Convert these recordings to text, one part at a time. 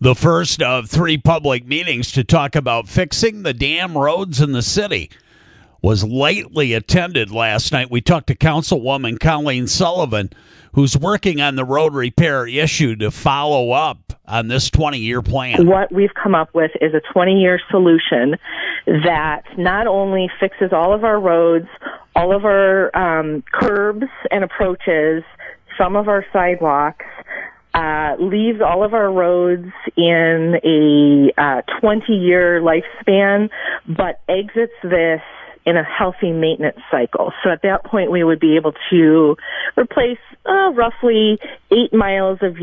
The first of three public meetings to talk about fixing the damn roads in the city was lightly attended last night. We talked to Councilwoman Colleen Sullivan, who's working on the road repair issue to follow up on this 20-year plan. What we've come up with is a 20-year solution that not only fixes all of our roads, all of our curbs and approaches, some of our sidewalks, leaves all of our roads in a 20-year lifespan, but exits this in a healthy maintenance cycle. So at that point, we would be able to replace roughly 8 miles of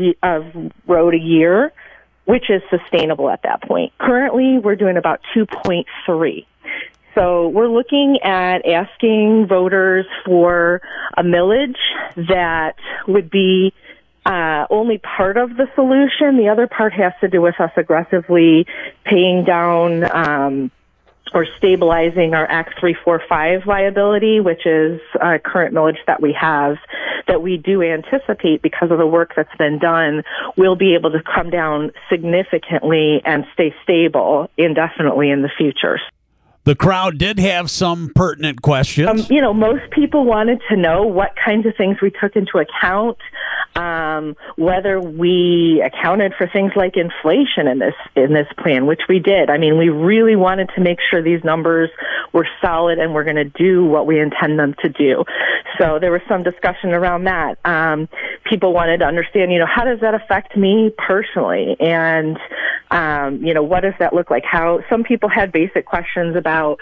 road a year, which is sustainable at that point. Currently, we're doing about 2.3. So we're looking at asking voters for a millage that would be only part of the solution. The other part has to do with us aggressively paying down or stabilizing our Act 345 liability, which is a current millage that we have, that we do anticipate, because of the work that's been done, will be able to come down significantly and stay stable indefinitely in the future. The crowd did have some pertinent questions. Most people wanted to know what kinds of things we took into account, whether we accounted for things like inflation in this plan, which we did. I mean, we really wanted to make sure these numbers were solid and we're going to do what we intend them to do. So there was some discussion around that. People wanted to understand, how does that affect me personally? And, what does that look like? How some people had basic questions about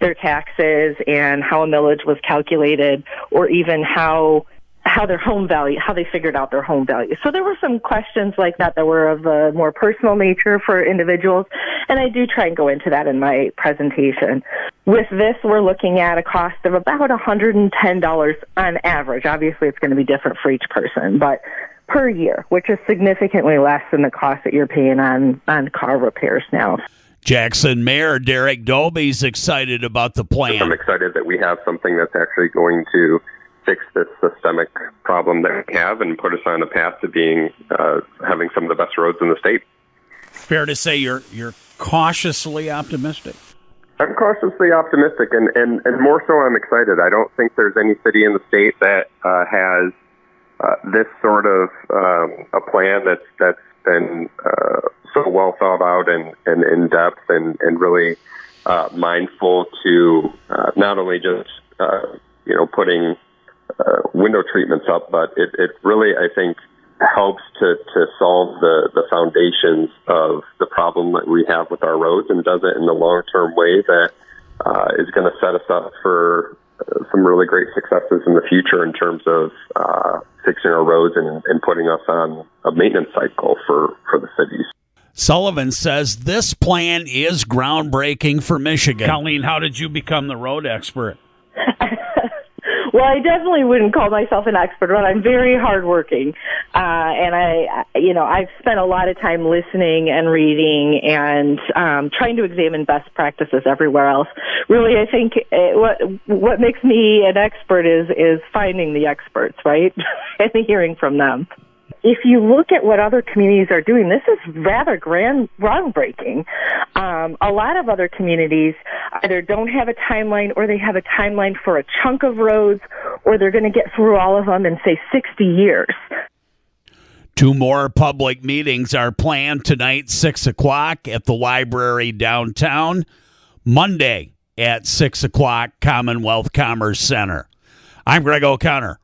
their taxes and how a millage was calculated, or even how their home value, how they figured out their home value. So there were some questions like that were of a more personal nature for individuals, and I do try and go into that in my presentation. With this, we're looking at a cost of about $110 on average. Obviously, it's going to be different for each person, but per year, which is significantly less than the cost that you're paying on car repairs now. Jackson Mayor Derek Doby's excited about the plan. I'm excited that we have something that's actually going to fix this systemic problem that we have and put us on a path to being having some of the best roads in the state. Fair to say you're cautiously optimistic? I'm cautiously optimistic, and more so I'm excited. I don't think there's any city in the state that has this sort of a plan that's been so well thought out and in depth and really mindful to not only just putting window treatments up, but it really, I think, helps to solve the foundations of the problem that we have with our roads, and does it in the long-term way that is going to set us up for some really great successes in the future in terms of fixing our roads and putting us on a maintenance cycle for the cities. Sullivan says this plan is groundbreaking for Michigan. Colleen, how did you become the road expert? Well, I definitely wouldn't call myself an expert, but I'm very hardworking. And I've spent a lot of time listening and reading and trying to examine best practices everywhere else. Really, I think what makes me an expert is finding the experts, right? And hearing from them. If you look at what other communities are doing, this is rather groundbreaking. A lot of other communities either don't have a timeline, or they have a timeline for a chunk of roads, or they're going to get through all of them in, say, 60 years. 2 more public meetings are planned tonight, 6 o'clock at the library downtown. Monday at 6 o'clock, Commonwealth Commerce Center. I'm Greg O'Connor.